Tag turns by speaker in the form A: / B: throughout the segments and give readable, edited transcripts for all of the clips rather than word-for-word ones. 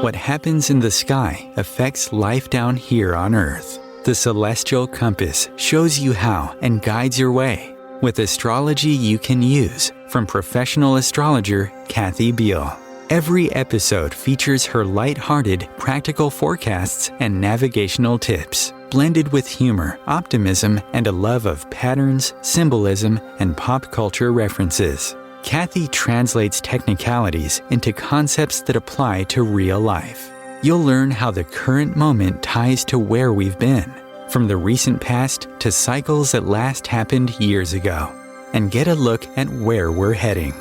A: What happens in the sky affects life down here on Earth. The Celestial Compass shows you how and guides your way with astrology you can use from professional astrologer Kathy Biehl. Every episode features her light-hearted, practical forecasts and navigational tips, blended with humor, optimism, and a love of patterns, symbolism, and pop culture references. Kathy translates technicalities into concepts that apply to real life. You'll learn how the current moment ties to where we've been, from the recent past to cycles that last happened years ago, and get a look at where we're heading.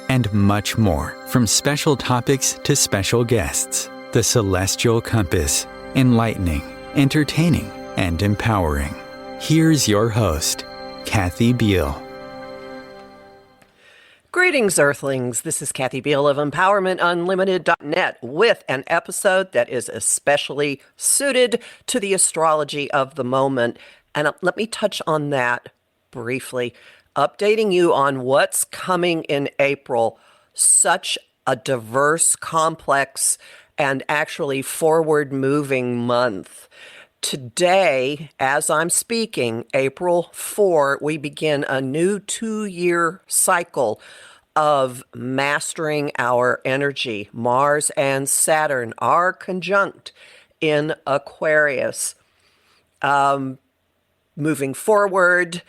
A: And much more, from special topics to special guests. The Celestial Compass, enlightening, entertaining, and empowering. Here's your host, Kathy Biehl.
B: Greetings, Earthlings. This is Kathy Biehl of EmpowermentUnlimited.net with an episode that is especially suited to the astrology of the moment. And let me touch on that briefly, updating you on what's coming in April. Such a diverse, complex, and actually forward-moving month. Today, as I'm speaking, April 4, we begin a new 2-year cycle of mastering our energy. Mars and Saturn are conjunct in Aquarius. Moving forward,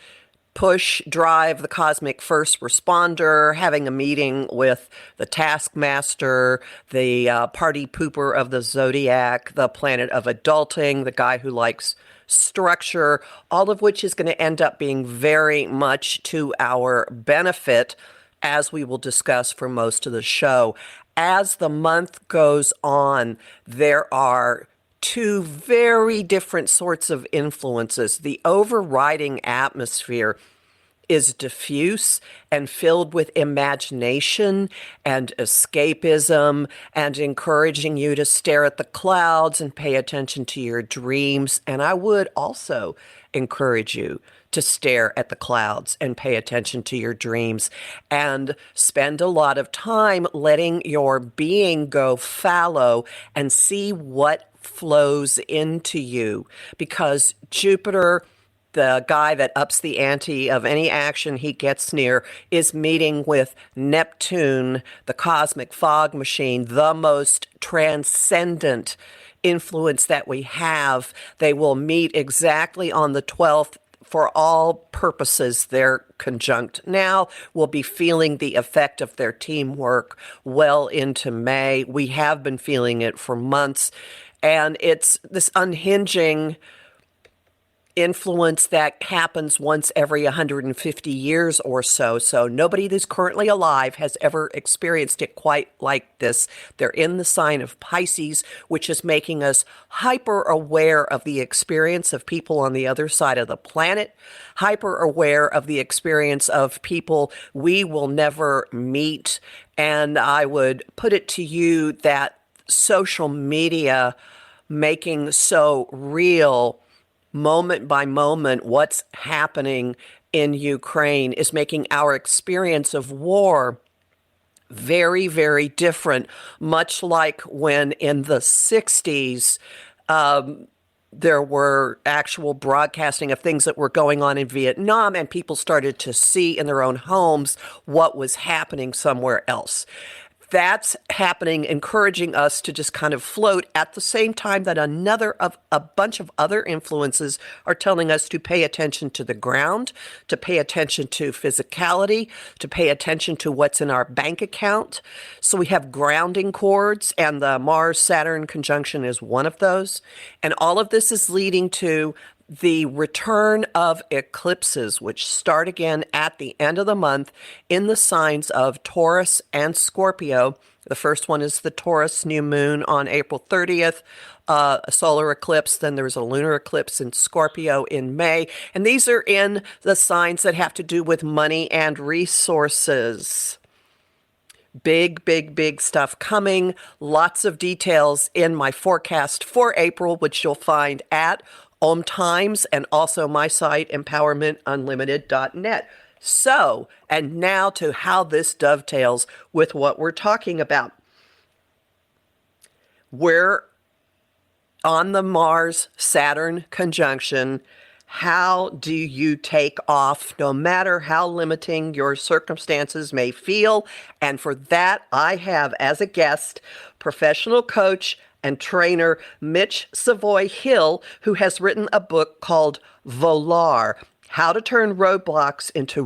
B: push, drive the cosmic first responder, having a meeting with the taskmaster, the party pooper of the zodiac, the planet of adulting, the guy who likes structure, all of which is going to end up being very much to our benefit, as we will discuss for most of the show. As the month goes on, there are two very different sorts of influences. The overriding atmosphere is diffuse and filled with imagination and escapism and encouraging you to stare at the clouds and pay attention to your dreams. And I would also encourage you to stare at the clouds and pay attention to your dreams and spend a lot of time letting your being go fallow and see what flows into you, because Jupiter, the guy that ups the ante of any action he gets near, is meeting with Neptune, the cosmic fog machine, the most transcendent influence that we have. They will meet exactly on the 12th. For all purposes, they're conjunct now. We'll be feeling the effect of their teamwork well into May. We have been feeling it for months. And it's this unhinging influence that happens once every 150 years or so. So nobody that's currently alive has ever experienced it quite like this. They're in the sign of Pisces, which is making us hyper aware of the experience of people on the other side of the planet, hyper aware of the experience of people we will never meet. And I would put it to you that social media making so real moment by moment what's happening in Ukraine is making our experience of war very, very different, much like when in the 60s there were actual broadcasting of things that were going on in Vietnam, and people started to see in their own homes what was happening somewhere else. That's happening, encouraging us to just kind of float at the same time that a bunch of other influences are telling us to pay attention to the ground, to pay attention to physicality, to pay attention to what's in our bank account. So we have grounding cords, and the Mars-Saturn conjunction is one of those. And all of this is leading to the return of eclipses, which start again at the end of the month in the signs of Taurus and Scorpio. The first one is the Taurus new moon on April 30th, a solar eclipse. Then there's a lunar eclipse in Scorpio in May. And these are in the signs that have to do with money and resources. Big, big, big stuff coming. Lots of details in my forecast for April, which you'll find at OMTimes and also my site, EmpowermentUnlimited.net. So, and now to how this dovetails with what we're talking about. we're on the Mars-Saturn conjunction. How do you take off no matter how limiting your circumstances may feel? And for that, I have as a guest professional coach and trainer Mitch Savoie Hill, who has written a book called Volar, How to Turn Roadblocks into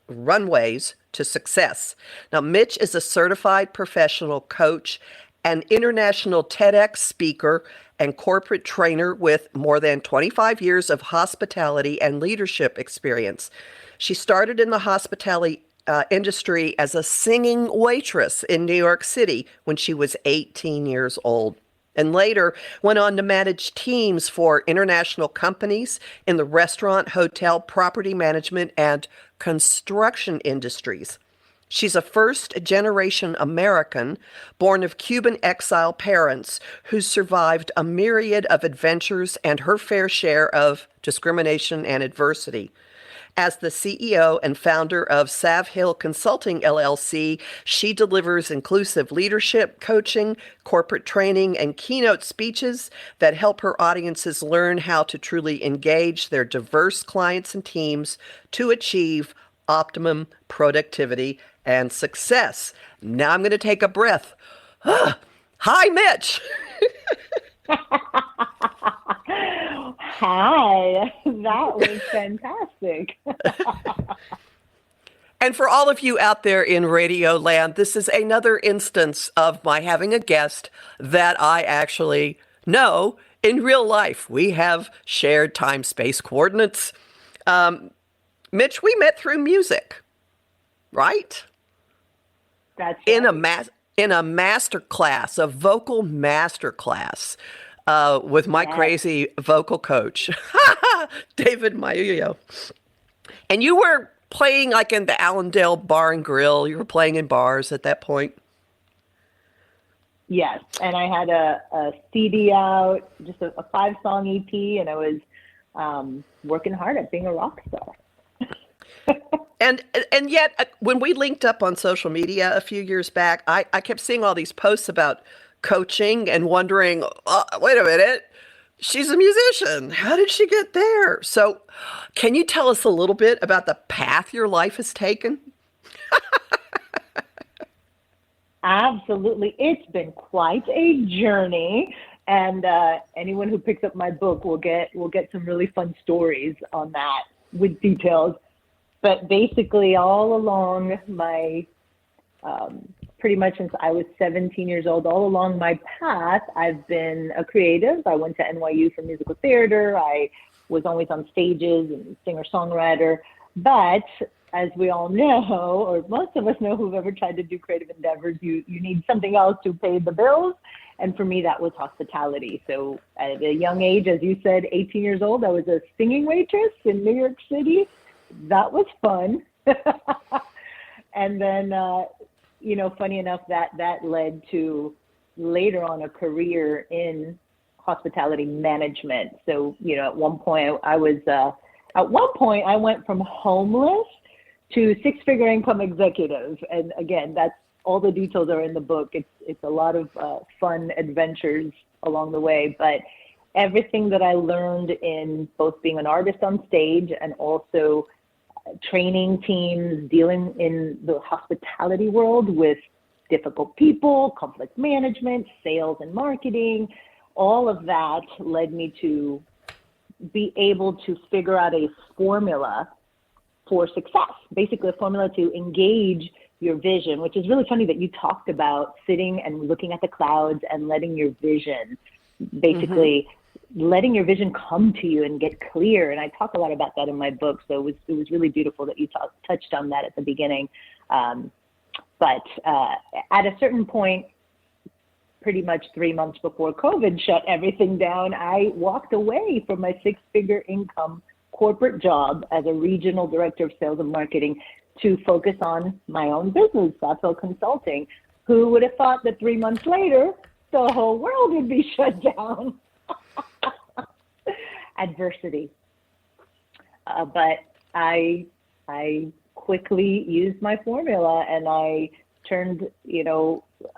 B: Runways to Success. Now, Mitch is a certified professional coach, an international TEDx speaker, and corporate trainer with more than 25 years of hospitality and leadership experience. She started in the hospitality industry as a singing waitress in New York City when she was 18 years old, and later went on to manage teams for international companies in the restaurant, hotel, property management, and construction industries. She's a first-generation American, born of Cuban exile parents who survived a myriad of adventures and her fair share of discrimination and adversity. As the CEO and founder of SavHill Consulting LLC, she delivers inclusive leadership, coaching, corporate training, and keynote speeches that help her audiences learn how to truly engage their diverse clients and teams to achieve optimum productivity and success. Now I'm going to take a breath. Hi, Mitch.
C: Hi, that was fantastic.
B: And for all of you out there in Radio Land, this is another instance of my having a guest that I actually know in real life. We have shared time-space coordinates. Mitch, we met through music, right?
C: That's right.
B: In a master class, a vocal master class with my crazy vocal coach, David Maio. And you were playing like in the Allendale Bar and Grill. You were playing in bars at that point.
C: Yes, and I had a CD out, just a 5-song EP, and I was working hard at being a rock star.
B: And yet, when we linked up on social media a few years back, I kept seeing all these posts about coaching and wondering, wait a minute, she's a musician. How did she get there? So can you tell us a little bit about the path your life has taken?
C: Absolutely. It's been quite a journey. And anyone who picks up my book will get some really fun stories on that with details. But basically, all along my, pretty much since I was 17 years old, all along my path, I've been a creative. I went to NYU for musical theater. I was always on stages and singer-songwriter. But as we all know, or most of us know who've ever tried to do creative endeavors, you need something else to pay the bills. And for me, that was hospitality. So at a young age, as you said, 18 years old, I was a singing waitress in New York City. That was fun. And then, funny enough, that led to later on a career in hospitality management. So, at one point I went from homeless to 6-figure income executive. And again, that's all the details are in the book. It's a lot of fun adventures along the way, but everything that I learned in both being an artist on stage and also training teams, dealing in the hospitality world with difficult people, conflict management, sales and marketing, all of that led me to be able to figure out a formula for success, basically a formula to engage your vision, which is really funny that you talked about sitting and looking at the clouds and letting your vision, basically letting your vision come to you and get clear. And I talk a lot about that in my book. So it was really beautiful that you touched on that at the beginning. But at a certain point, pretty much 3 months before COVID shut everything down, I walked away from my 6-figure income corporate job as a regional director of sales and marketing to focus on my own business, SavHill Consulting. Who would have thought that 3 months later, the whole world would be shut down? Adversity. But I quickly used my formula and I turned,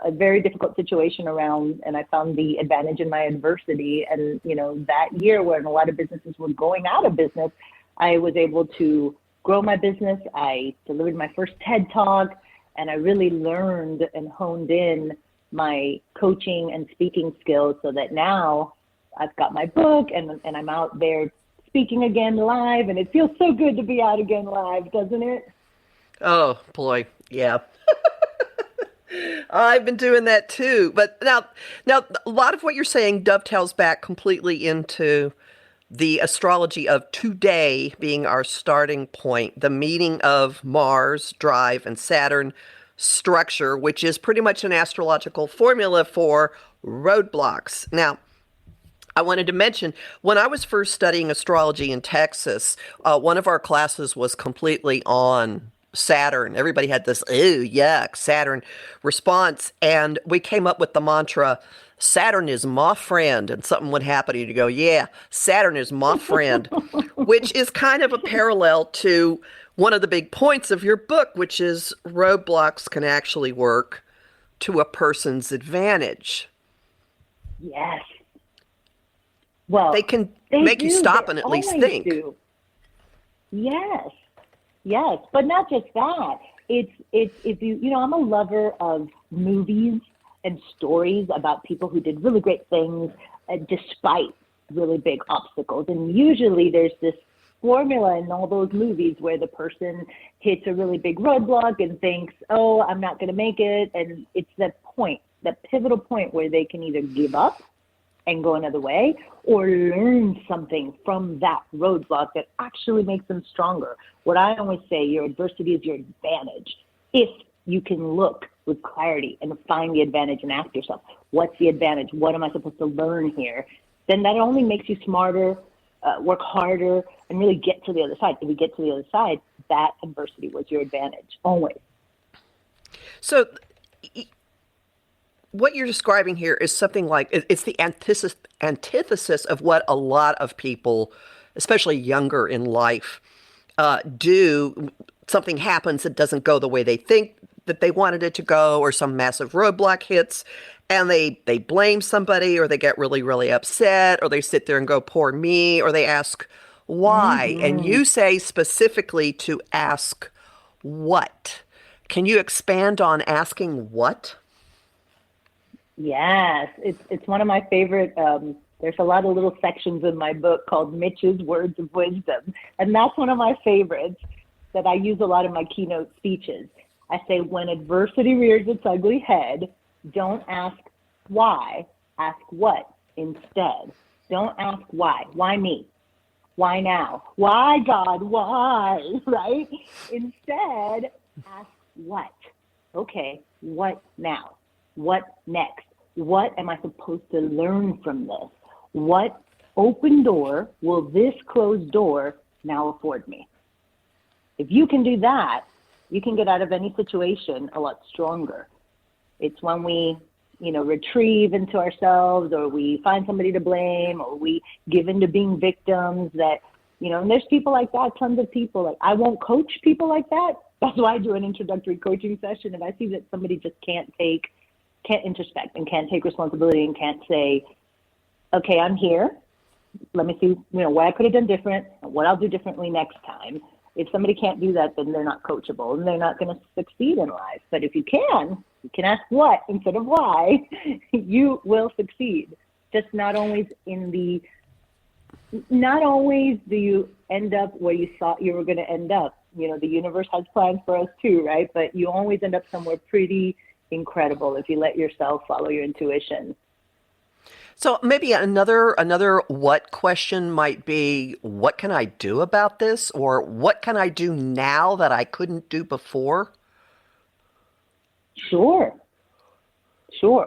C: a very difficult situation around, and I found the advantage in my adversity. And, that year when a lot of businesses were going out of business, I was able to grow my business. I delivered my first TED Talk, and I really learned and honed in my coaching and speaking skills so that now I've got my book and I'm out there speaking again live, and it feels so good to be out again live, doesn't it?
B: Oh, boy. Yeah. I've been doing that too. But now a lot of what you're saying dovetails back completely into the astrology of today being our starting point, the meeting of Mars, drive, and Saturn structure, which is pretty much an astrological formula for roadblocks. Now, I wanted to mention, when I was first studying astrology in Texas, one of our classes was completely on Saturn. Everybody had this, ooh, yuck, Saturn response. And we came up with the mantra, Saturn is my friend, and something would happen and you go, yeah, Saturn is my friend, which is kind of a parallel to one of the big points of your book, which is roadblocks can actually work to a person's advantage.
C: Yes. Well,
B: they can make you stop and at least think.
C: Do. Yes. Yes. But not just that. It's if I'm a lover of movies and stories about people who did really great things despite really big obstacles. And usually there's this formula in all those movies where the person hits a really big roadblock and thinks, oh, I'm not going to make it. And it's that point, that pivotal point where they can either give up and go another way or learn something from that roadblock that actually makes them stronger. What I always say, your adversity is your advantage. If you can look with clarity and find the advantage and ask yourself, what's the advantage? What am I supposed to learn here? Then that only makes you smarter, work harder, and really get to the other side. If you get to the other side, that adversity was your advantage, always.
B: So what you're describing here is something like, it's the antithesis of what a lot of people, especially younger in life, do. Something happens that doesn't go the way they think that they wanted it to go, or some massive roadblock hits, and they blame somebody, or they get really, really upset, or they sit there and go, poor me, or they ask why. Mm-hmm. And you say specifically to ask what. Can you expand on asking what?
C: Yes, it's one of my favorite. There's a lot of little sections in my book called Mitch's Words of Wisdom, and that's one of my favorites that I use a lot in my keynote speeches. I say, when adversity rears its ugly head, don't ask why, ask what instead. Don't ask why. Why me? Why now? Why, God? Why? Right? Instead, ask what. Okay, what now? What next? What am I supposed to learn from this? What open door will this closed door now afford me? If you can do that, you can get out of any situation a lot stronger. It's when we, retrieve into ourselves, or we find somebody to blame, or we give into being victims that, and there's people like that, tons of people. Like, I won't coach people like that. That's why I do an introductory coaching session. If I see that somebody just can't introspect and can't take responsibility and can't say, okay, I'm here. Let me see, what I could have done different and what I'll do differently next time. If somebody can't do that, then they're not coachable and they're not going to succeed in life. But if you can ask what instead of why, you will succeed. Just not always do you end up where you thought you were going to end up. The universe has plans for us too, right? But you always end up somewhere pretty incredible if you let yourself follow your intuition.
B: So maybe another what question might be, what can I do about this? Or what can I do now that I couldn't do before?
C: Sure,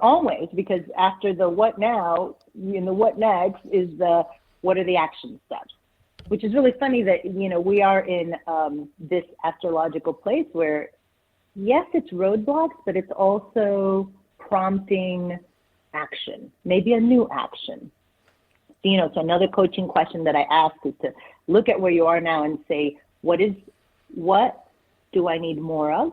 C: always, because after the what now, the what next is the what are the action steps, which is really funny that, we are in this astrological place where, yes, it's roadblocks, but it's also prompting action, maybe a new action. So another coaching question that I ask is to look at where you are now and say, what do I need more of?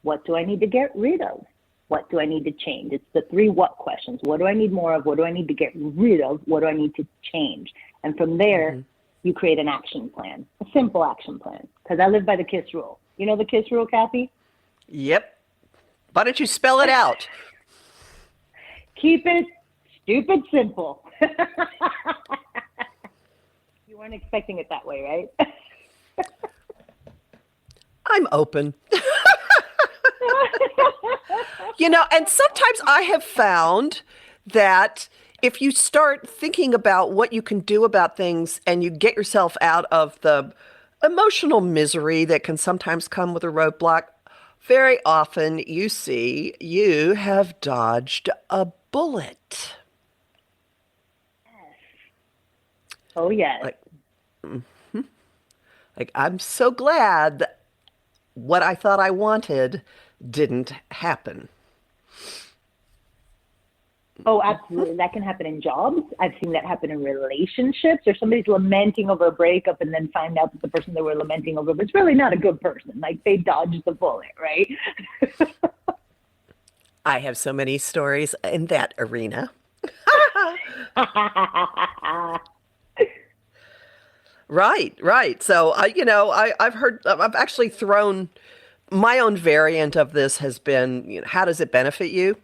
C: What do I need to get rid of? What do I need to change? It's the 3 what questions. What do I need more of? What do I need to get rid of? What do I need to change? And from there, you create an action plan, a simple action plan. Because I live by the KISS rule. You know the KISS rule, Kathy?
B: Yep. Why don't you spell it out?
C: Keep it stupid simple. You weren't expecting it that way, right?
B: I'm open. And sometimes I have found that if you start thinking about what you can do about things and you get yourself out of the emotional misery that can sometimes come with a roadblock, very often you see you have dodged a bullet.
C: Oh, yes.
B: Like, I'm so glad that what I thought I wanted didn't happen.
C: Oh, absolutely. That can happen in jobs. I've seen that happen in relationships, or somebody's lamenting over a breakup and then find out that the person they were lamenting over was really not a good person. Like, they dodged the bullet, right?
B: I have so many stories in that arena. Right. So, I've actually thrown my own variant of this has been, how does it benefit you?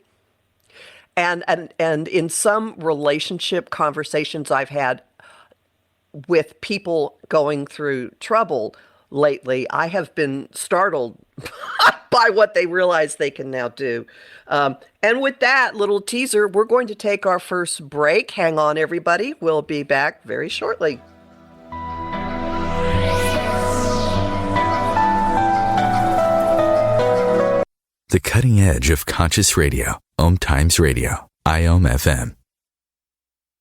B: And in some relationship conversations I've had with people going through trouble lately, I have been startled by what they realize they can now do. And with that little teaser, we're going to take our first break. Hang on, everybody. We'll be back very shortly.
A: The cutting edge of conscious radio, OMTimes Radio, IOM FM.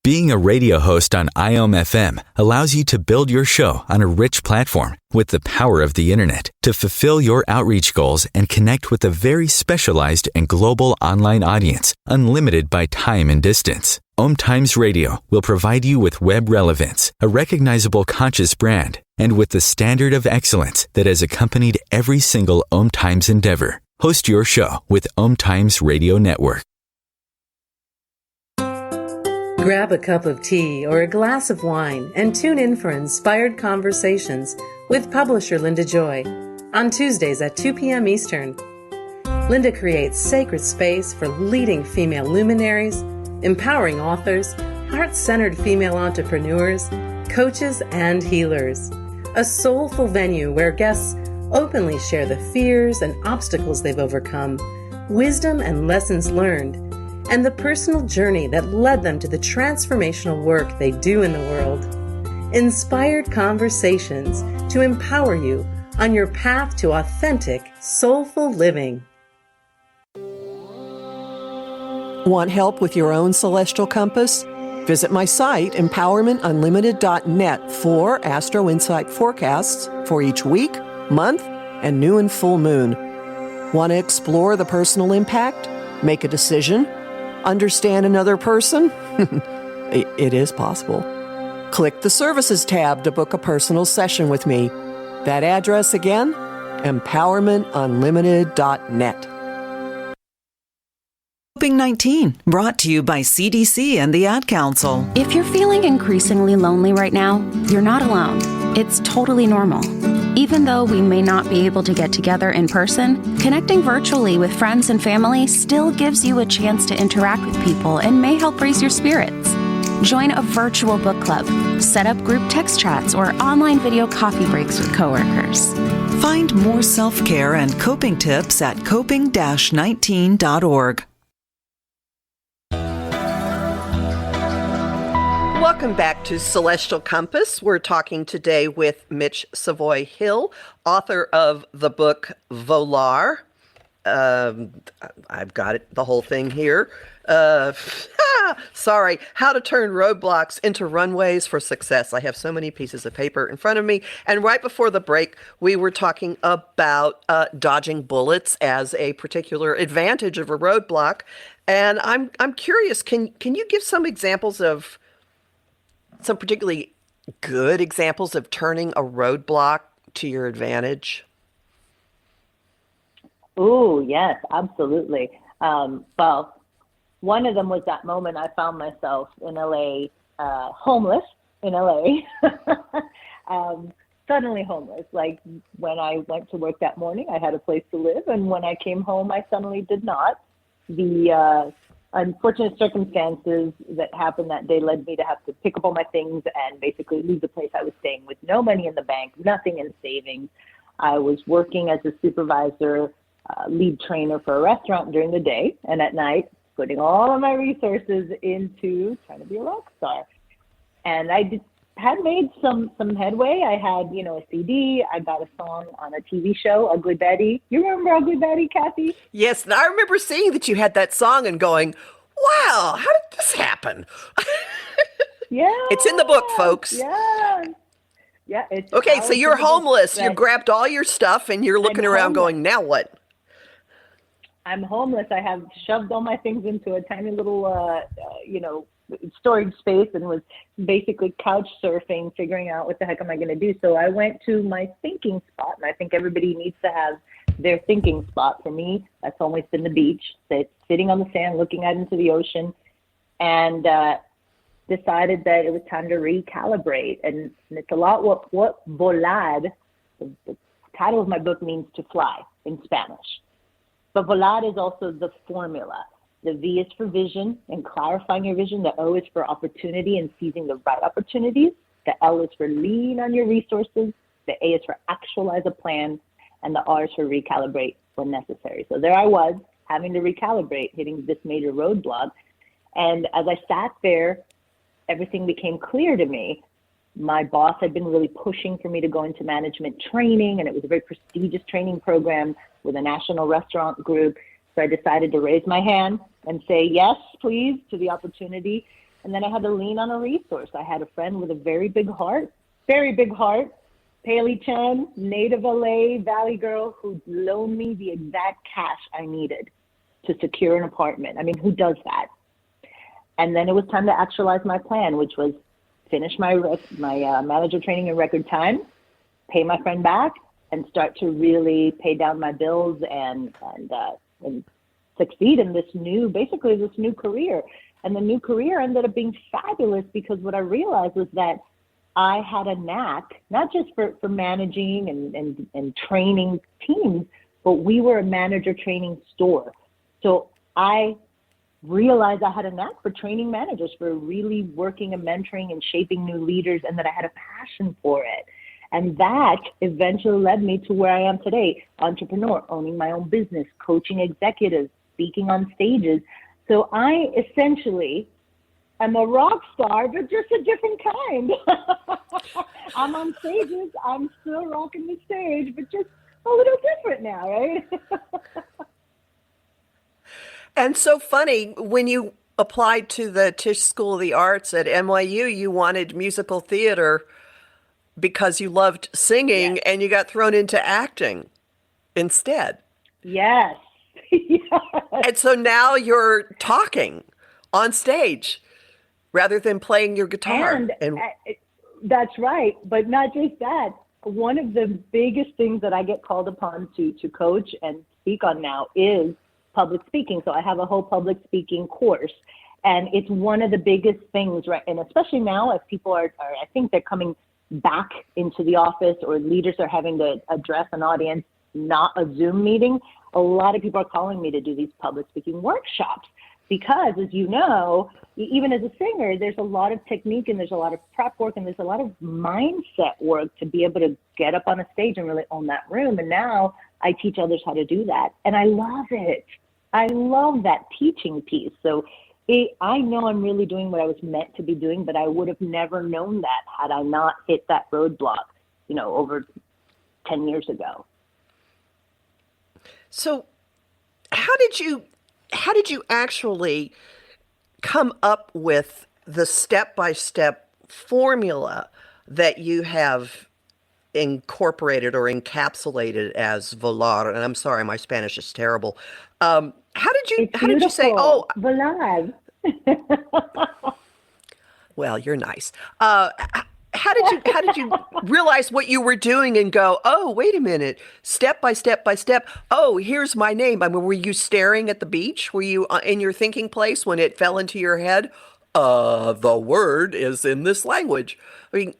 A: Being a radio host on IOM FM allows you to build your show on a rich platform with the power of the internet to fulfill your outreach goals and connect with a very specialized and global online audience, unlimited by time and distance. OMTimes Radio will provide you with web relevance, a recognizable conscious brand, and with the standard of excellence that has accompanied every single OMTimes endeavor. Host your show with OMTimes Radio Network.
D: Grab a cup of tea or a glass of wine and tune in for Inspired Conversations with publisher Linda Joy on Tuesdays at 2 p.m. Eastern. Linda creates sacred space for leading female luminaries, empowering authors, heart-centered female entrepreneurs, coaches, and healers. A soulful venue where guests openly share the fears and obstacles they've overcome, wisdom and lessons learned, and the personal journey that led them to the transformational work they do in the world. Inspired Conversations to empower you on your path to authentic, soulful living.
B: Want help with your own celestial compass? Visit my site, empowermentunlimited.net, for Astro Insight forecasts for each week, month, and new and full moon. Want to explore the personal impact? Make a decision? Understand another person? It is possible. Click the Services tab to book a personal session with me. That address again, empowermentunlimited.net.
E: COVID-19, brought to you by CDC and the Ad Council.
F: If you're feeling increasingly lonely right now, you're not alone. It's totally normal. Even though we may not be able to get together in person, connecting virtually with friends and family still gives you a chance to interact with people and may help raise your spirits. Join a virtual book club, set up group text chats, or online video coffee breaks with coworkers.
E: Find more self-care and coping tips at coping-19.org.
B: Welcome back to Celestial Compass. We're talking today with Mitch Savoie Hill, author of the book Volar. I've got it, the whole thing here. Sorry, How to Turn Roadblocks into Runways for Success. I have so many pieces of paper in front of me. And right before the break, we were talking about dodging bullets as a particular advantage of a roadblock. And I'm curious, can you give some examples of some particularly good examples of turning a roadblock to your advantage?
C: Oh, yes, absolutely. Well, one of them was that moment I found myself in LA, homeless in LA, suddenly homeless. Like when I went to work that morning, I had a place to live. And when I came home, I suddenly did not. The unfortunate circumstances that happened that day led me to have to pick up all my things and basically leave the place I was staying with no money in the bank, nothing in savings. I was working as a supervisor, lead trainer for a restaurant during the day, and at night, putting all of my resources into trying to be a rock star. And I had made some headway. I had, a CD. I got a song on a TV show, Ugly Betty. You remember Ugly Betty, Kathy?
B: Yes, and I remember seeing that you had that song and going, wow, how did this happen?
C: Yeah.
B: It's in the book, folks.
C: Yeah. Yeah. It's
B: okay, so you're homeless. You grabbed all your stuff and you're looking around going, now what?
C: I'm homeless. I have shoved all my things into a tiny little, storage space and was basically couch surfing, figuring out what the heck am I going to do. So I went to my thinking spot, and I think everybody needs to have their thinking spot. For me, that's always been the beach, sitting on the sand, looking out into the ocean, and decided that it was time to recalibrate. And it's a lot what volar, the title of my book, means to fly in Spanish. But volar is also the formula. The V is for vision and clarifying your vision. The O is for opportunity and seizing the right opportunities. The L is for lean on your resources. The A is for actualize a plan. And the R is for recalibrate when necessary. So there I was, having to recalibrate, hitting this major roadblock. And as I sat there, everything became clear to me. My boss had been really pushing for me to go into management training, and it was a very prestigious training program with a national restaurant group. So I decided to raise my hand and say yes, please, to the opportunity. And then I had to lean on a resource. I had a friend with a very big heart, Paley Chen, native LA Valley girl, who loaned me the exact cash I needed to secure an apartment. I mean, who does that? And then it was time to actualize my plan, which was finish my manager training in record time, pay my friend back, and start to really pay down my bills and succeed in this new career. And the new career ended up being fabulous because what I realized was that I had a knack, not just for managing and training teams, but we were a manager training store. So I realized I had a knack for training managers, for really working and mentoring and shaping new leaders, and that I had a passion for it. And that eventually led me to where I am today, entrepreneur, owning my own business, coaching executives, speaking on stages. So I essentially am a rock star, but just a different kind. I'm on stages. I'm still rocking the stage, but just a little different now, right?
B: And so funny, when you applied to the Tisch School of the Arts at NYU, you wanted musical theater because you loved singing, yes, and you got thrown into acting instead.
C: Yes. Yes.
B: And so now you're talking on stage rather than playing your guitar.
C: And that's right. But not just that. One of the biggest things that I get called upon to coach and speak on now is public speaking. So I have a whole public speaking course. And it's one of the biggest things, right? And especially now as people are I think they're coming back into the office, or leaders are having to address an audience, not a Zoom meeting. A lot of people are calling me to do these public speaking workshops because, as you know, even as a singer, there's a lot of technique and there's a lot of prep work and there's a lot of mindset work to be able to get up on a stage and really own that room. And now I teach others how to do that. And I love it. I love that teaching piece. So I know I'm really doing what I was meant to be doing, but I would have never known that had I not hit that roadblock, over 10 years ago.
B: So how did you actually come up with the step-by-step formula that you have incorporated or encapsulated as Volar? And I'm sorry, my Spanish is terrible. How did you say, oh,
C: Volar?
B: Well, you're nice. How how did you realize what you were doing and go, oh, wait a minute, step by step by step. Oh, here's my name. I mean, were you staring at the beach? Were you in your thinking place when it fell into your head? The word is in this language. I mean,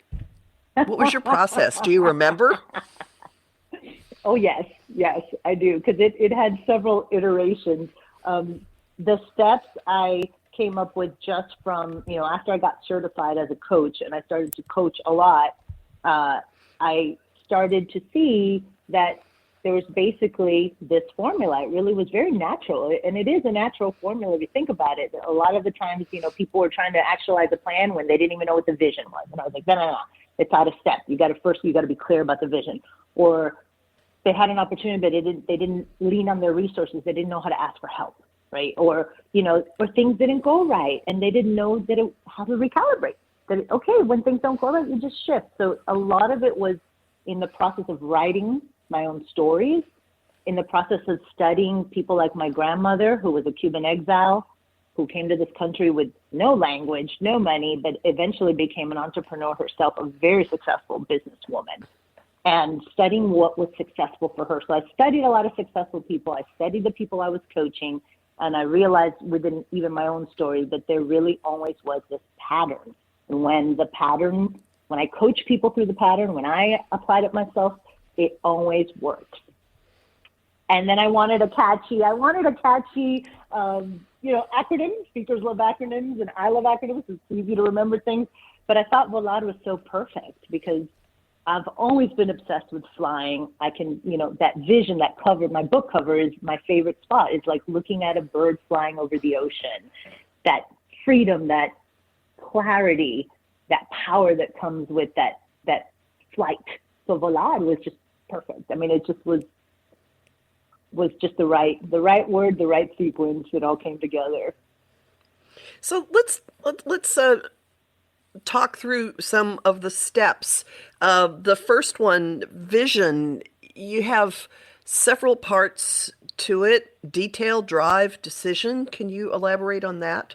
B: what was your process? Do you remember?
C: Oh, yes, I do, because it had several iterations. The steps I came up with just from, after I got certified as a coach and I started to coach a lot, I started to see that there was basically this formula. It really was very natural, and it is a natural formula if you think about it. A lot of the times, people were trying to actualize a plan when they didn't even know what the vision was. And I was like, no, it's out of step. You got to be clear about the vision. Or they had an opportunity, but they didn't lean on their resources. They didn't know how to ask for help, right? Or, or things didn't go right and they didn't know how to recalibrate. Okay, when things don't go right, you just shift. So a lot of it was in the process of writing my own stories, in the process of studying people like my grandmother, who was a Cuban exile, who came to this country with no language, no money, but eventually became an entrepreneur herself, a very successful businesswoman, and studying what was successful for her. So I studied a lot of successful people. I studied the people I was coaching, and I realized within even my own story that there really always was this pattern. And when I coach people through the pattern, when I applied it myself, it always works. And then I wanted a catchy acronym. Speakers love acronyms, and I love acronyms. It's easy to remember things. But I thought Volar was so perfect because I've always been obsessed with flying. I can, that vision, that cover, my book cover is my favorite spot. It's like looking at a bird flying over the ocean. That freedom, that clarity, that power that comes with that flight. So Volar was just perfect. I mean, it just was just the right word, the right sequence. It all came together.
B: So let's talk through some of the steps. The first one, vision. You have several parts to it: detail, drive, decision. Can you elaborate on that?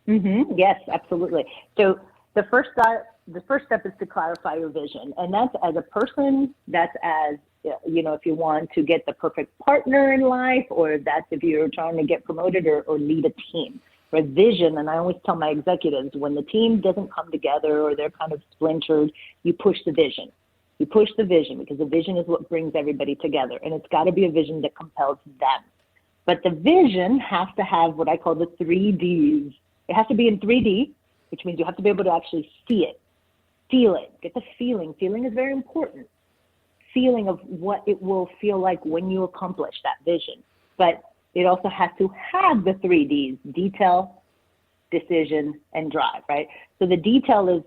C: Mm-hmm. Yes, absolutely. So the first step is to clarify your vision, and that's as a person. That's as if you want to get the perfect partner in life, or that's if you're trying to get promoted or lead a team. For vision, and I always tell my executives, when the team doesn't come together or they're kind of splintered, you push the vision. You push the vision because the vision is what brings everybody together, and it's got to be a vision that compels them. But the vision has to have what I call the 3Ds. It has to be in 3D, which means you have to be able to actually see it, feel it, get the feeling. Feeling is very important. Feeling of what it will feel like when you accomplish that vision. But it also has to have the 3Ds: detail, decision, and drive, right? So the detail is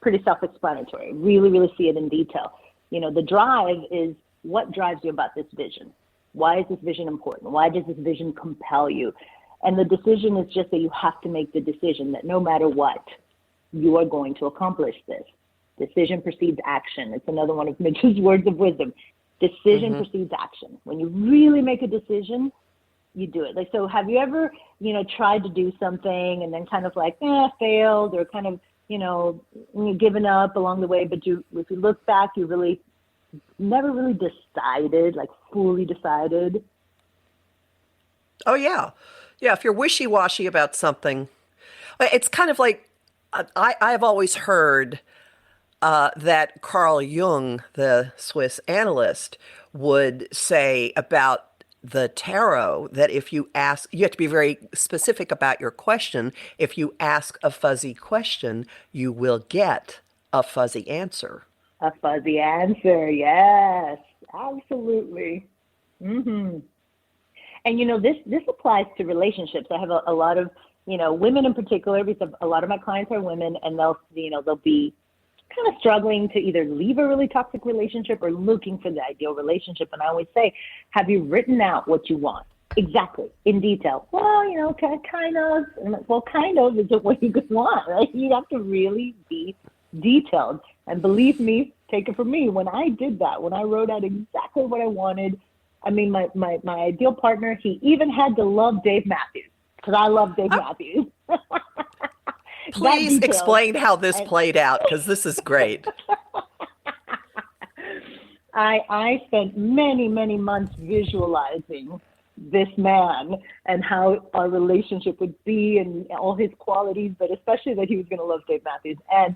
C: pretty self-explanatory. Really, really see it in detail. The drive is what drives you about this vision. Why is this vision important? Why does this vision compel you? And the decision is just that you have to make the decision that no matter what, you are going to accomplish this. Decision precedes action. It's another one of Mitch's words of wisdom. Decision precedes action. When you really make a decision, you do it. Like, so have you ever, tried to do something and then kind of like, failed, or kind of, given up along the way, but if you look back, you really never really decided, like fully decided?
B: Oh, yeah. Yeah, if you're wishy-washy about something, it's kind of like, I've always heard that Carl Jung, the Swiss analyst, would say about the tarot that if you ask, you have to be very specific about your question. If you ask a fuzzy question, you will get a fuzzy answer.
C: A fuzzy answer, yes, absolutely. Mm-hmm. And this applies to relationships. I have a lot of women in particular, because a lot of my clients are women, and they'll be kind of struggling to either leave a really toxic relationship or looking for the ideal relationship. And I always say, have you written out what you want? Exactly, in detail. Well, kind of. And like, well, kind of isn't what you want, right? You have to really be detailed. And believe me, take it from me, when I did that, when I wrote out exactly what I wanted, I mean, my ideal partner, he even had to love Dave Matthews, because I love Dave Matthews.
B: Please
C: detail.
B: explain how this played out, because this is great.
C: I spent many, many months visualizing this man and how our relationship would be and all his qualities, but especially that he was going to love Dave Matthews. And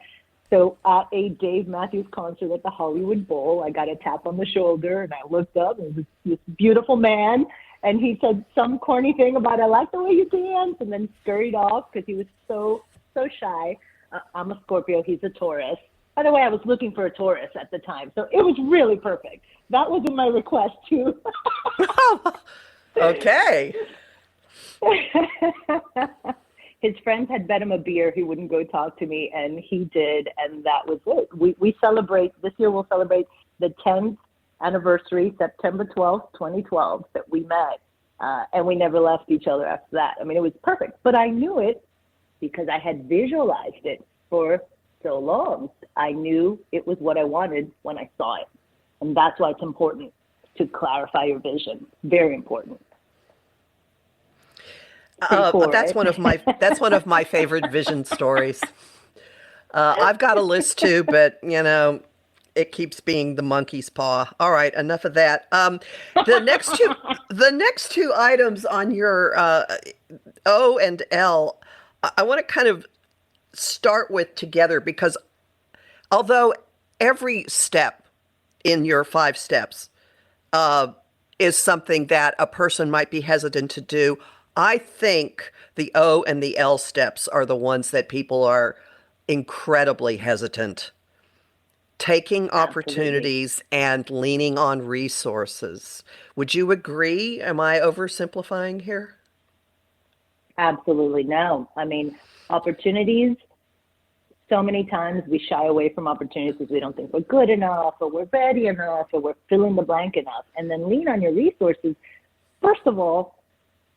C: so at a Dave Matthews concert at the Hollywood Bowl, I got a tap on the shoulder and I looked up and it was this beautiful man. And he said some corny thing about, I like the way you dance, and then scurried off because he was so shy. I'm a Scorpio, he's a Taurus. By the way, I was looking for a Taurus at the time, so it was really perfect. That was in my request too.
B: Okay.
C: His friends had bet him a beer he wouldn't go talk to me, and he did, and that was it. We celebrate, this year we'll celebrate the 10th anniversary, September 12th, 2012, that we met, and we never left each other after that. I mean, it was perfect, but I knew it because I had visualized it for so long. I knew it was what I wanted when I saw it, and that's why it's important to clarify your vision. Very important.
B: That's one of my favorite vision stories. I've got a list too, but it keeps being the monkey's paw. All right, enough of that. The next two items on your O and L, I want to kind of start with together, because although every step in your 5 steps is something that a person might be hesitant to do, I think the O and the L steps are the ones that people are incredibly hesitant. Taking opportunities and leaning on resources. Would you agree? Am I oversimplifying here?
C: Absolutely no. I mean, opportunities, so many times we shy away from opportunities because we don't think we're good enough or we're ready enough or we're fill in the blank enough. And then lean on your resources. First of all,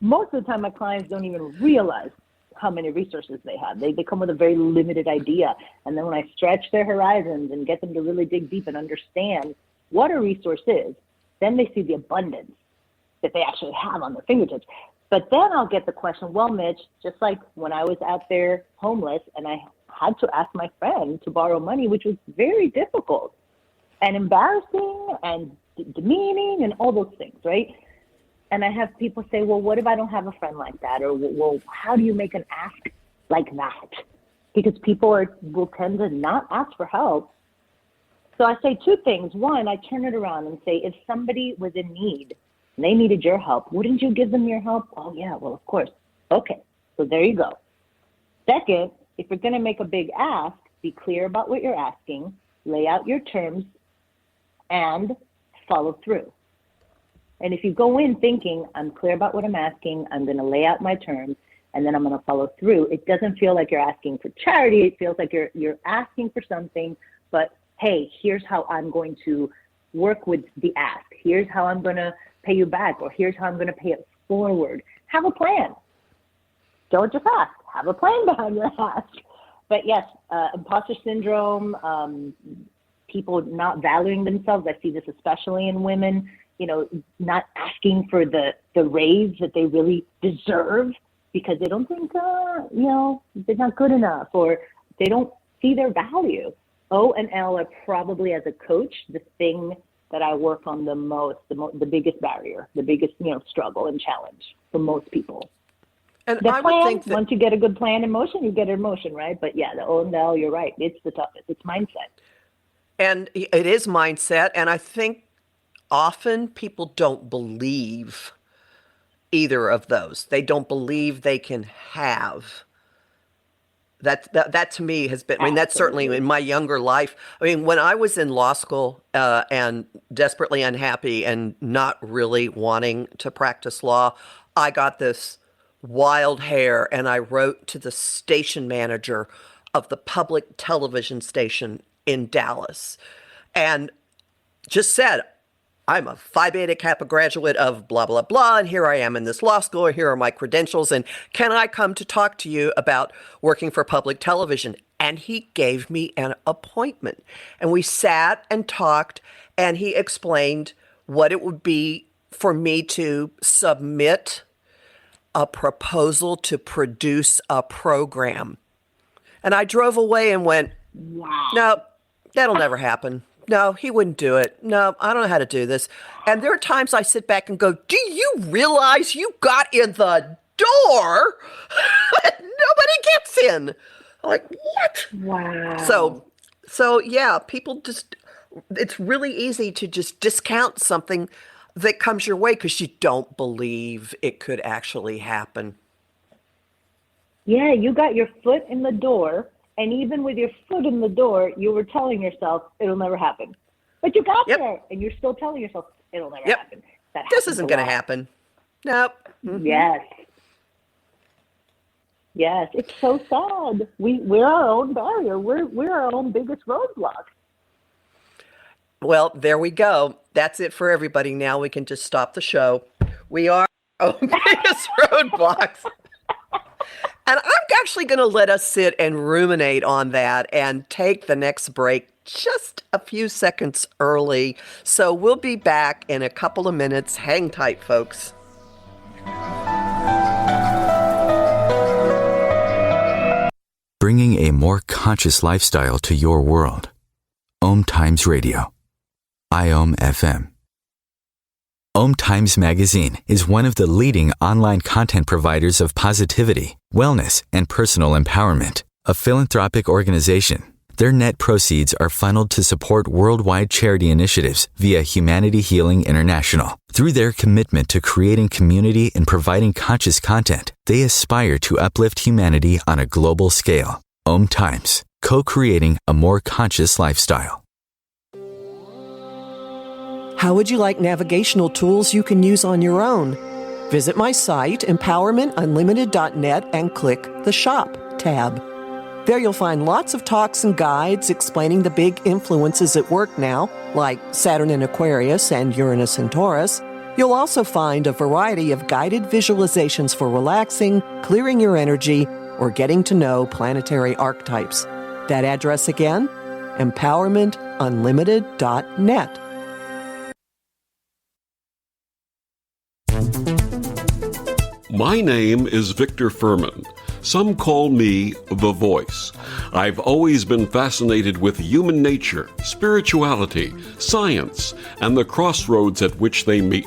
C: most of the time my clients don't even realize how many resources they have. They come with a very limited idea. And then when I stretch their horizons and get them to really dig deep and understand what a resource is, then they see the abundance that they actually have on their fingertips. But then I'll get the question, well, Mitch, just like when I was out there homeless and I had to ask my friend to borrow money, which was very difficult and embarrassing and demeaning and all those things, right? And I have people say, well, what if I don't have a friend like that? Or, well, how do you make an ask like that? Because people will tend to not ask for help. So I say 2 things. One, I turn it around and say, if somebody was in need and they needed your help, wouldn't you give them your help? Oh, yeah, well, of course. Okay, so there you go. Second, if you're going to make a big ask, be clear about what you're asking, lay out your terms, and follow through. And if you go in thinking, I'm clear about what I'm asking, I'm going to lay out my terms, and then I'm going to follow through, it doesn't feel like you're asking for charity. It feels like you're asking for something, but hey, here's how I'm going to work with the ask. Here's how I'm going to pay you back, or here's how I'm going to pay it forward. Have a plan. Don't just ask. Have a plan behind your ask. But yes, imposter syndrome, people not valuing themselves. I see this especially in women. Not asking for the raise that they really deserve because they don't think, they're not good enough, or they don't see their value. O and L are probably, as a coach, the thing that I work on the most, the biggest barrier, the biggest, struggle and challenge for most people.
B: And
C: The
B: I
C: plan,
B: would think that,
C: once you get a good plan in motion, you get it in motion, right? But yeah, the O and L, you're right. It's the toughest. It's mindset.
B: and it is mindset, and I think often people don't believe either of those. They don't believe they can have. That to me has been, I mean, that's certainly in my younger life. I mean, when I was in law school and desperately unhappy and not really wanting to practice law, I got this wild hair and I wrote to the station manager of the public television station in Dallas and just said, I'm a Phi Beta Kappa graduate of blah, blah, blah, and here I am in this law school, here are my credentials, and can I come to talk to you about working for public television? And he gave me an appointment. And we sat and talked, and he explained what it would be for me to submit a proposal to produce a program And I drove away and went,
C: Wow.
B: no, that'll never happen. No, he wouldn't do it. No, I don't know how to do this. And there are times I sit back and go, do you realize you got in the door? Nobody gets in. I'm like, what?
C: Wow.
B: So yeah, people just, it's really easy to just discount something that comes your way because you don't believe it could actually happen.
C: Yeah, you got your foot in the door, and even with your foot in the door, you were telling yourself it'll never happen. But you got there, and you're still telling yourself it'll never happen.
B: This isn't going to happen. Nope. Mm-hmm.
C: Yes, it's so sad. We're our own barrier. We're our own biggest roadblock.
B: Well, there we go. That's it for everybody. Now we can just stop the show. We are our own biggest roadblocks. And I'm actually going to let us sit and ruminate on that and take the next break just a few seconds early. So we'll be back in a couple of minutes. Hang tight, folks.
A: Bringing a more conscious lifestyle to your world. OMTimes Radio. IOM FM. OMTimes Magazine is one of the leading online content providers of positivity, wellness, and personal empowerment. A philanthropic organization, their net proceeds are funneled to support worldwide charity initiatives via Humanity Healing International. Through their commitment to creating community and providing conscious content, they aspire to uplift humanity on a global scale. OMTimes, co-creating a more conscious lifestyle.
B: How would you like navigational tools you can use on your own? Visit my site, empowermentunlimited.net, and click the Shop tab. There you'll find lots of talks and guides explaining the big influences at work now, like Saturn in Aquarius and Uranus in Taurus. You'll also find a variety of guided visualizations for relaxing, clearing your energy, or getting to know planetary archetypes. That address again, empowermentunlimited.net.
G: My name is Victor Furman. Some call me The Voice. I've always been fascinated with human nature, spirituality, science, and the crossroads at which they meet.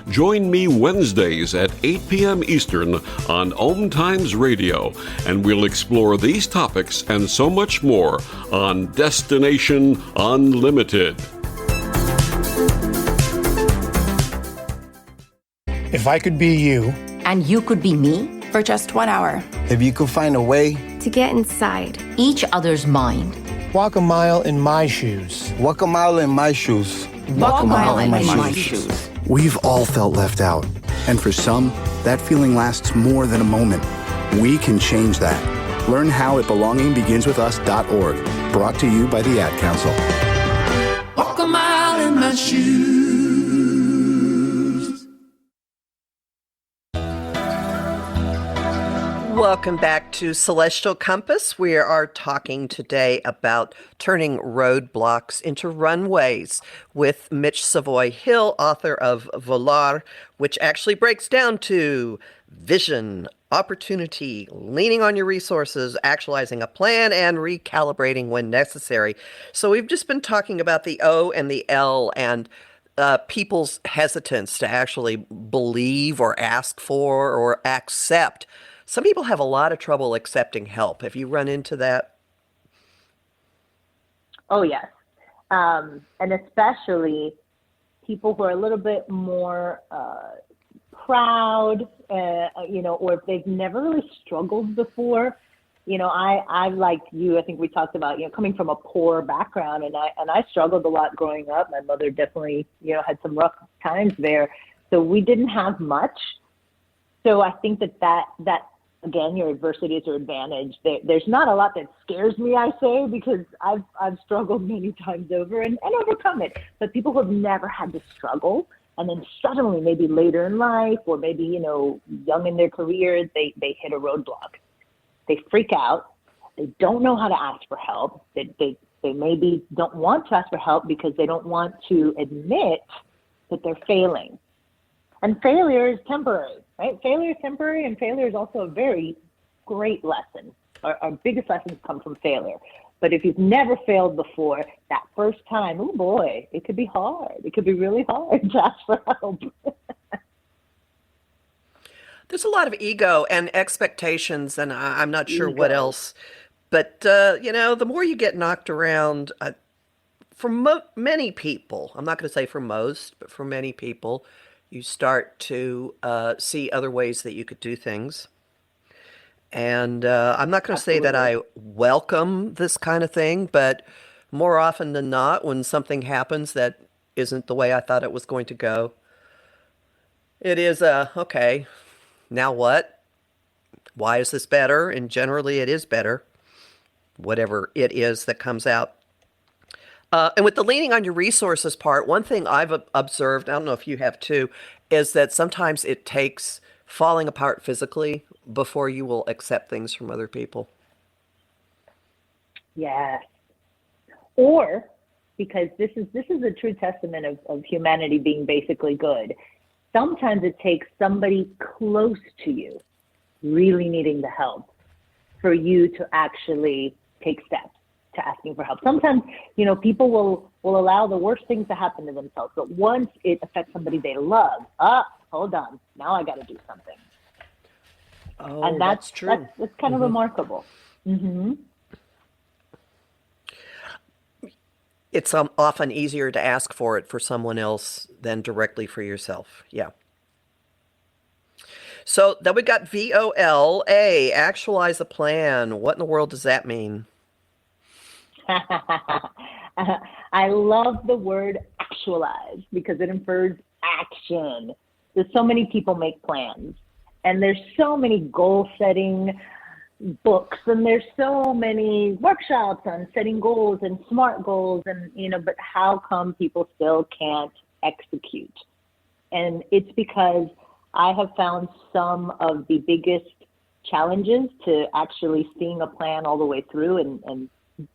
G: Join me Wednesdays at 8 p.m. Eastern on OMTimes Radio, and we'll explore these topics and so much more on Destination Unlimited.
H: If I could be you,
I: and you could be me for just 1 hour.
J: If you could find a way
K: to get inside
I: each other's mind.
H: Walk a mile in my shoes.
J: Walk a mile in my shoes.
I: Walk a mile in my shoes.
L: We've all felt left out. And for some, that feeling lasts more than a moment. We can change that. Learn how at belongingbeginswithus.org. Brought to you by the Ad Council.
M: Walk a mile in my shoes.
B: Welcome back to Celestial Compass. We are talking today about turning roadblocks into runways with Mitch Savoie Hill, author of Volar, which actually breaks down to vision, opportunity, leaning on your resources, actualizing a plan, and recalibrating when necessary. So we've just been talking about the O and the L and people's hesitance to actually believe or ask for or accept. Some people have a lot of trouble accepting help. Have you run into that?
C: Oh, yes. And especially people who are a little bit more proud, or if they've never really struggled before. I like you, I think we talked about, coming from a poor background, and I struggled a lot growing up. My mother definitely, had some rough times there. So we didn't have much. So I think that again, your adversity is your advantage. There's not a lot that scares me, I say, because I've struggled many times over and overcome it. But people who have never had to struggle, and then suddenly, maybe later in life, or maybe, young in their career, they hit a roadblock. They freak out. They don't know how to ask for help. They maybe don't want to ask for help because they don't want to admit that they're failing. And failure is temporary, right? Failure is temporary, and failure is also a very great lesson. Our biggest lessons come from failure. But if you've never failed before, that first time, oh boy, it could be hard. It could be really hard to ask for help.
B: There's a lot of ego and expectations, and I'm not sure what else. But, the more you get knocked around, for many people, I'm not going to say for most, but for many people, you start to see other ways that you could do things. And I'm not going to say that I welcome this kind of thing, but more often than not, when something happens that isn't the way I thought it was going to go, it is okay, now what? Why is this better? And generally it is better, whatever it is that comes out. And with the leaning on your resources part, one thing I've observed, I don't know if you have too, is that sometimes it takes falling apart physically before you will accept things from other people.
C: Yes. Or because this is a true testament of humanity being basically good. Sometimes it takes somebody close to you really needing the help for you to actually take steps to asking for help. Sometimes, people will allow the worst things to happen to themselves, but once it affects somebody they love, hold on, now I got to do something.
B: Oh,
C: and
B: that's true.
C: That's kind of remarkable. Mm-hmm.
B: It's often easier to ask for it for someone else than directly for yourself. Yeah. So then we got VOLA, actualize a plan. What in the world does that mean?
C: I love the word actualize because it infers action. There's so many people make plans, and there's so many goal setting books, and there's so many workshops on setting goals and SMART goals, and but how come people still can't execute? And it's because I have found some of the biggest challenges to actually seeing a plan all the way through, and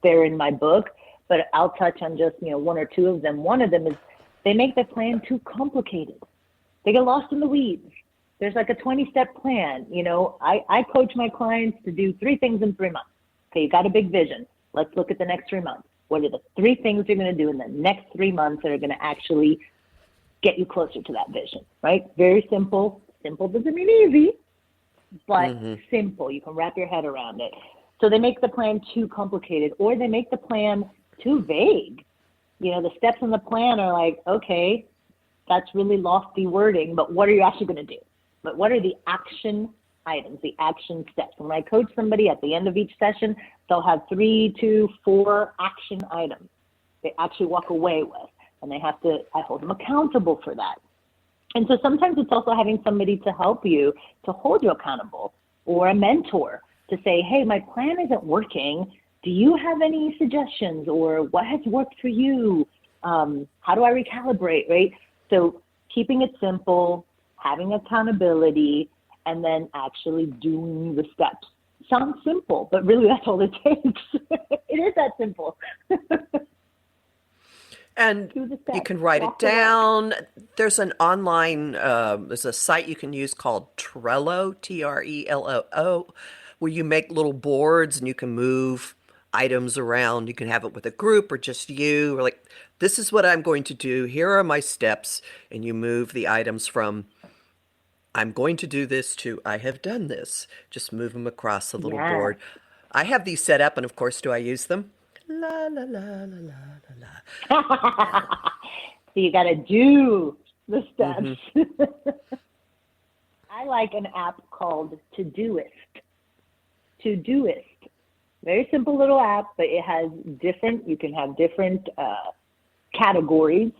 C: they're in my book, but I'll touch on just, one or two of them. One of them is they make the plan too complicated. They get lost in the weeds. There's like a 20-step plan. I coach my clients to do 3 things in 3 months. Okay, you got a big vision. Let's look at the next 3 months. What are the 3 things you're going to do in the next 3 months that are going to actually get you closer to that vision, right? Very simple. Simple doesn't mean easy, but simple. You can wrap your head around it. So they make the plan too complicated, or they make the plan too vague. The steps in the plan are like, okay, that's really lofty wording, but what are you actually going to do? But what are the action items, the action steps? When I coach somebody at the end of each session, they'll have 3 to 4 action items they actually walk away with, and I hold them accountable for that. And so sometimes it's also having somebody to help you, to hold you accountable, or a mentor to say, hey, my plan isn't working. Do you have any suggestions, or what has worked for you? How do I recalibrate, right? So keeping it simple, having accountability, and then actually doing the steps. Sounds simple, but really that's all it takes. It is that simple.
B: And you can write it down. There's an online, there's a site you can use called Trello, Trello, where you make little boards and you can move items around. You can have it with a group or just you. Or like, this is what I'm going to do. Here are my steps. And you move the items from I'm going to do this to I have done this. Just move them across the little board. I have these set up, and of course, do I use them? La, la, la, la, la, la.
C: So you got to do the steps. I like an app called Todoist. Todoist. Very simple little app, but it has you can have different categories,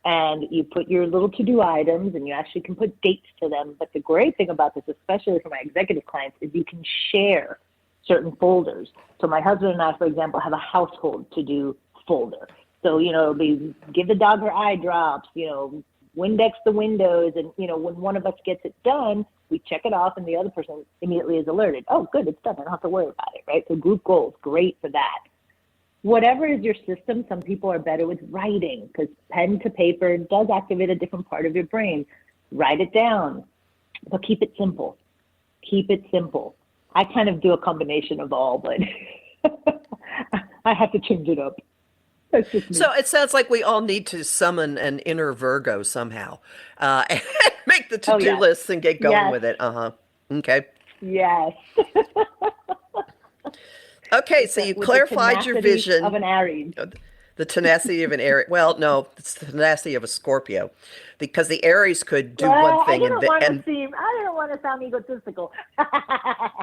C: and you put your little to-do items, and you actually can put dates to them. But the great thing about this, especially for my executive clients, is you can share certain folders. So my husband and I, for example, have a household to-do folder. So, it'll be give the dog her eye drops, Windex the windows, and, when one of us gets it done, we check it off, and the other person immediately is alerted. Oh, good, it's done. I don't have to worry about it, right? So group goals, great for that. Whatever is your system, some people are better with writing because pen to paper does activate a different part of your brain. Write it down, but keep it simple. Keep it simple. I kind of do a combination of all, but I have to change it up. That's just me.
B: So it sounds like we all need to summon an inner Virgo somehow, and make the to-do lists and get going with it. Okay.
C: Yes.
B: Okay, so you clarified your vision
C: of an Aries.
B: The tenacity of an Aries. Well, no, it's the tenacity of a Scorpio, because the Aries could do one thing
C: I didn't want to sound egotistical.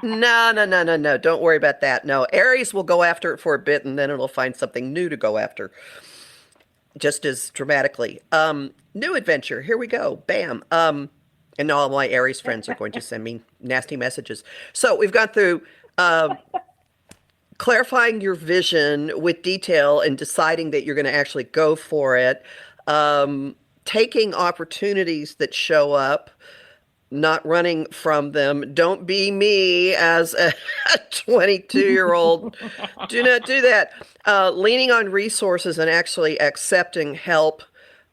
B: No. Don't worry about that. No, Aries will go after it for a bit, and then it'll find something new to go after, just as dramatically. New adventure. Here we go. Bam. And all my Aries friends are going to send me nasty messages. So we've gone through clarifying your vision with detail and deciding that you're going to actually go for it, taking opportunities that show up, not running from them. Don't be me as a 22-year-old. Do not do that. Leaning on resources and actually accepting help.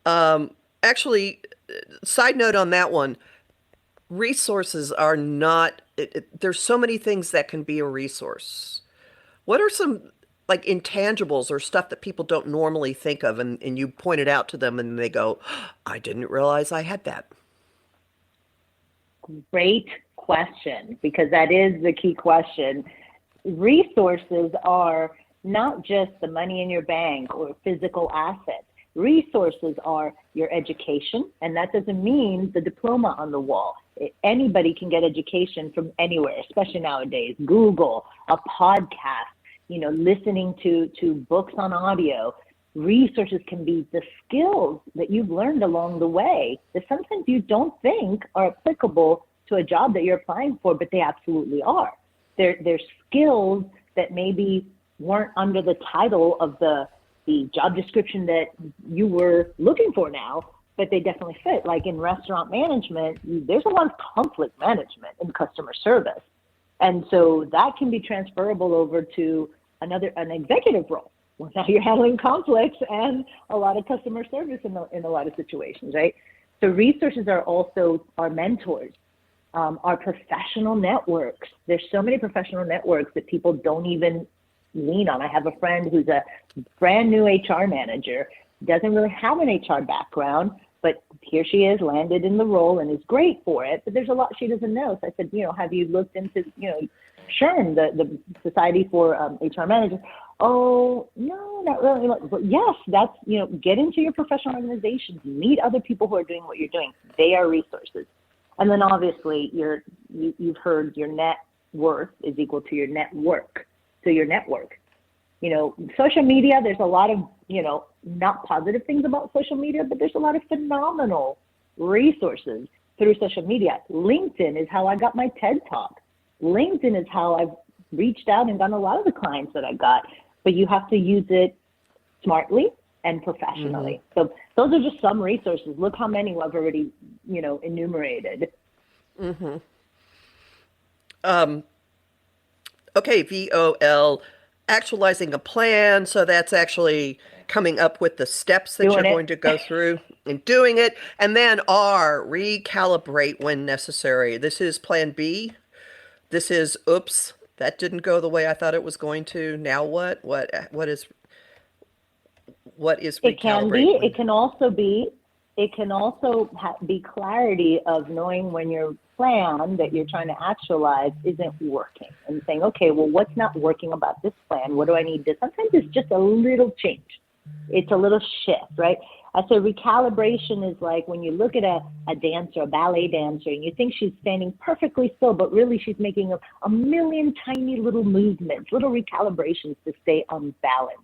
B: Actually, side note on that one, resources are not, there's so many things that can be a resource. What are some like intangibles or stuff that people don't normally think of, and you point it out to them and they go, I didn't realize I had that?
C: Great question, because that is the key question. Resources are not just the money in your bank or physical assets. Resources are your education, and that doesn't mean the diploma on the wall. Anybody can get education from anywhere, especially nowadays. Google, a podcast, listening to books on audio. Resources can be the skills that you've learned along the way that sometimes you don't think are applicable to a job that you're applying for, but they absolutely are. They're skills that maybe weren't under the title of the job description that you were looking for now, but they definitely fit. Like in restaurant management, there's a lot of conflict management in customer service. And so that can be transferable over to an executive role. Well, now you're handling conflicts and a lot of customer service in a lot of situations, right? So resources are also our mentors, our professional networks. There's so many professional networks that people don't even lean on. I have a friend who's a brand new HR manager, doesn't really have an HR background, but here she is, landed in the role and is great for it. But there's a lot she doesn't know. So I said, have you looked into, SHRM, the Society for HR Managers? Oh, no, not really. But yes, that's, get into your professional organizations, meet other people who are doing what you're doing. They are resources. And then obviously you've heard your net worth is equal to your network. So your network, social media, there's a lot of, not positive things about social media, but there's a lot of phenomenal resources through social media. LinkedIn is how I got my TED Talk. LinkedIn is how I've reached out and gotten a lot of the clients that I got, but you have to use it smartly and professionally. Mm-hmm. So those are just some resources. Look how many I've already, enumerated.
B: Mm-hmm. Okay, VOL, actualizing a plan. So that's actually coming up with the steps that you're going to go through and doing it. And then R, recalibrate when necessary. This is plan B. This is, oops, that didn't go the way I thought it was going to. Now what? What is recalibrate?
C: It can be. It can also be. It can also be clarity of knowing when your plan that you're trying to actualize isn't working and saying, okay, well, what's not working about this plan? What do I need to? Sometimes it's just a little change. It's a little shift, right? I say recalibration is like when you look at a dancer, a ballet dancer, and you think she's standing perfectly still, but really she's making a million tiny little movements, little recalibrations to stay on balance.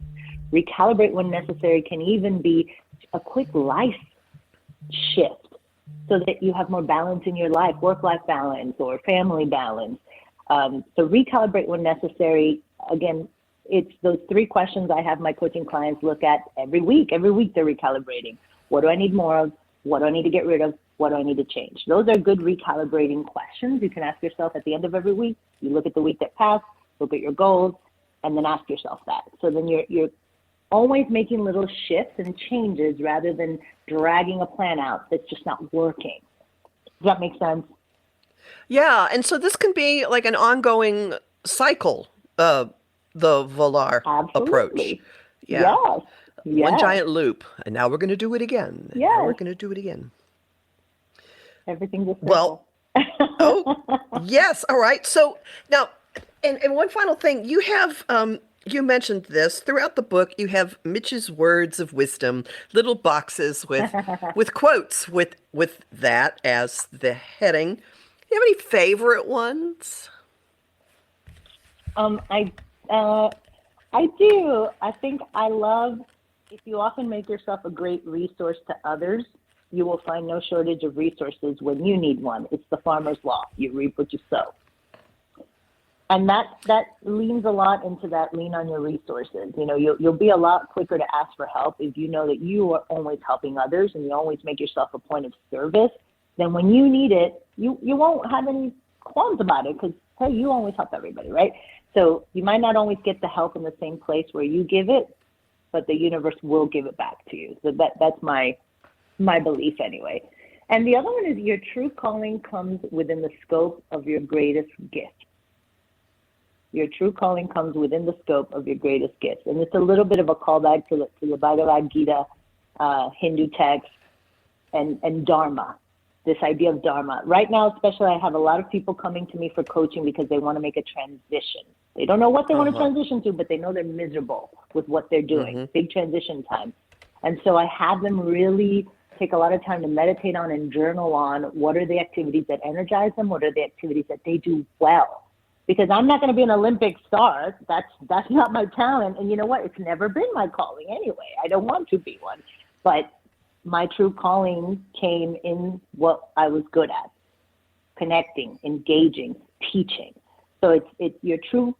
C: Recalibrate when necessary can even be a quick life shift so that you have more balance in your life, work-life balance or family balance. So recalibrate when necessary. Again, it's those 3 questions I have my coaching clients look at every week. Every week they're recalibrating. What do I need more of? What do I need to get rid of? What do I need to change? Those are good recalibrating questions you can ask yourself at the end of every week. You look at the week that passed, look at your goals, and then ask yourself that. So then you're always making little shifts and changes rather than dragging a plan out that's just not working. Does that make sense?
B: Yeah, and so this can be like an ongoing cycle, the Volar approach.
C: Absolutely.
B: Yeah.
C: Yes.
B: One
C: Yes.
B: giant loop, and now we're going to do it again. And now we're
C: Yes.
B: going to do it again.
C: Everything's a circle.
B: Well, oh, yes. All right. So now, and one final thing, you have, you mentioned this throughout the book. You have Mitch's words of wisdom, little boxes with quotes with that as the heading. Do you have any favorite ones?
C: I do. I think I love, if you often make yourself a great resource to others, you will find no shortage of resources when you need one. It's the farmer's law. You reap what you sow. And that leans a lot into that lean on your resources. You know, you'll be a lot quicker to ask for help if you know that you are always helping others and you always make yourself a point of service. Then when you need it, you won't have any qualms about it because, hey, you always help everybody, right? So you might not always get the help in the same place where you give it, but the universe will give it back to you. So that's my belief anyway. And the other one is your true calling comes within the scope of your greatest gift. Your true calling comes within the scope of your greatest gift. And it's a little bit of a callback to the Bhagavad Gita, Hindu text, and Dharma, this idea of Dharma. Right now, especially, I have a lot of people coming to me for coaching because they want to make a transition. They don't know what they want to transition to, but they know they're miserable with what they're doing. Big transition time. And so I have them really take a lot of time to meditate on and journal on what are the activities that energize them, what are the activities that they do well. Because I'm not going to be an Olympic star. That's not my talent. And you know what? It's never been my calling anyway. I don't want to be one. But my true calling came in what I was good at, connecting, engaging, teaching. So it's your true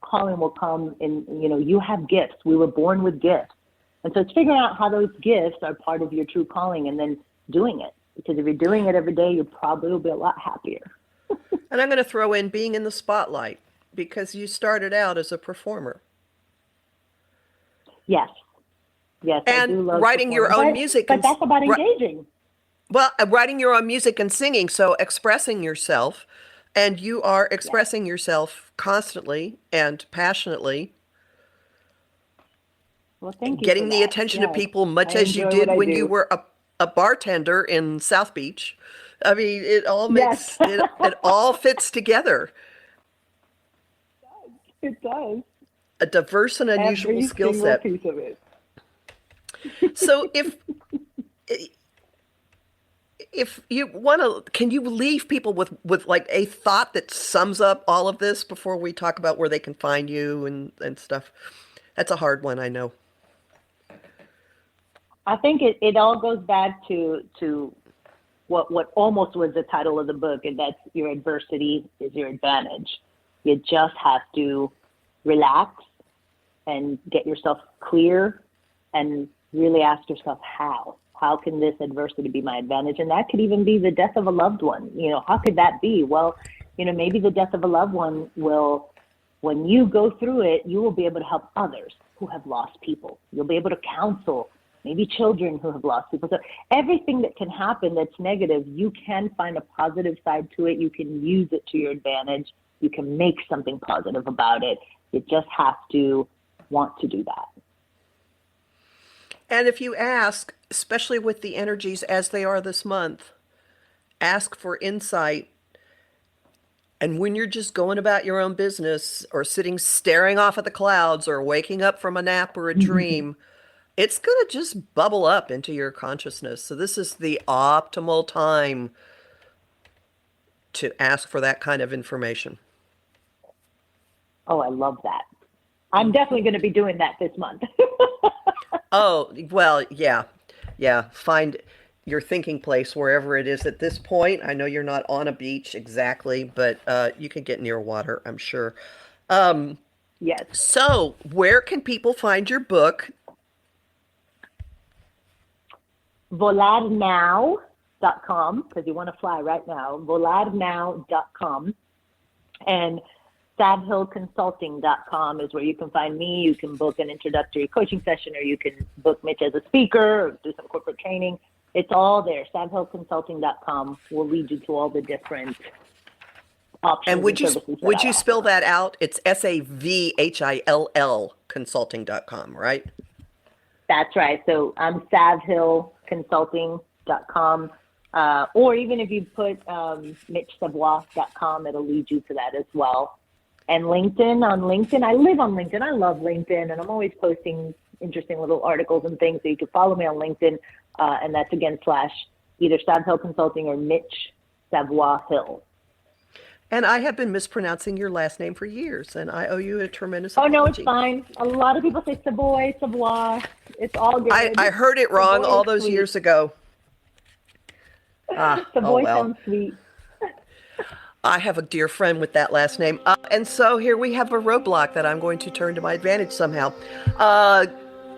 C: calling will come in, you know, you have gifts. We were born with gifts. And so it's figuring out how those gifts are part of your true calling and then doing it. Because if you're doing it every day, you probably will be a lot happier.
B: And I'm going to throw in being in the spotlight because you started out as a performer.
C: Yes. Yes.
B: And
C: I do love
B: writing your own music.
C: But that's about engaging.
B: Well, writing your own music and singing. So expressing yourself, and you are expressing yourself constantly and passionately.
C: Well, thank you.
B: Getting the attention of people much as you did when you were a bartender in South Beach. I mean, it all makes it all fits together.
C: It does.
B: A diverse and unusual skill set.
C: Piece of it.
B: So if you want to, can you leave people with like a thought that sums up all of this before we talk about where they can find you and stuff? That's a hard one, I know.
C: I think it all goes back to what almost was the title of the book, and that's your adversity is your advantage. You just have to relax and get yourself clear and really ask yourself how can this adversity be my advantage? And that could even be the death of a loved one. You know, how could that be? Well, you know, maybe the death of a loved one will, when you go through it, you will be able to help others who have lost people. You'll be able to counsel maybe children who have lost people. So everything that can happen that's negative, you can find a positive side to it. You can use it to your advantage. You can make something positive about it. You just have to want to do that.
B: And if you ask, especially with the energies as they are this month, ask for insight. And when you're just going about your own business or sitting staring off at the clouds or waking up from a nap or a dream, it's going to just bubble up into your consciousness. So this is the optimal time to ask for that kind of information.
C: Oh, I love that. I'm definitely going to be doing that this month.
B: Oh, well, yeah. Find your thinking place wherever it is at this point. I know you're not on a beach exactly, but you can get near water, I'm sure.
C: Yes.
B: So where can people find your book?
C: volarnow.com, because you want to fly right now, volarnow.com. And SavHill is where you can find me. You can book an introductory coaching session, or you can book Mitch as a speaker or do some corporate training. It's all there. SavHillConsulting.com will lead you to all the different options.
B: And would you
C: services
B: would
C: that
B: you
C: I
B: spell
C: offer.
B: that out? It's SavHill Consulting.com, right?
C: That's right. So I'm SavHillConsulting.com. Or even if you put MitchsSavoie.com, it'll lead you to that as well. And LinkedIn, I live on LinkedIn. I love LinkedIn, and I'm always posting interesting little articles and things. So you can follow me on LinkedIn, and that's again / either SavHill Consulting or Mitch Savoie Hill.
B: And I have been mispronouncing your last name for years, and I owe you a tremendous
C: Oh, no, it's
B: apology.
C: fine. A lot of people say Savoie. It's all good.
B: I heard it wrong
C: Savoie
B: all
C: is
B: those
C: sweet.
B: years ago.
C: Savoie
B: well.
C: sounds sweet.
B: I have a dear friend with that last name. And so here we have a roadblock that I'm going to turn to my advantage somehow.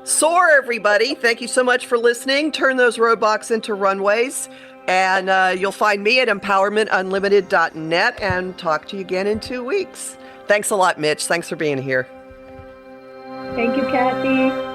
B: Soar, everybody. Thank you so much for listening. Turn those roadblocks into runways. And you'll find me at empowermentunlimited.net and talk to you again in 2 weeks. Thanks a lot, Mitch. Thanks for being here.
C: Thank you, Kathy.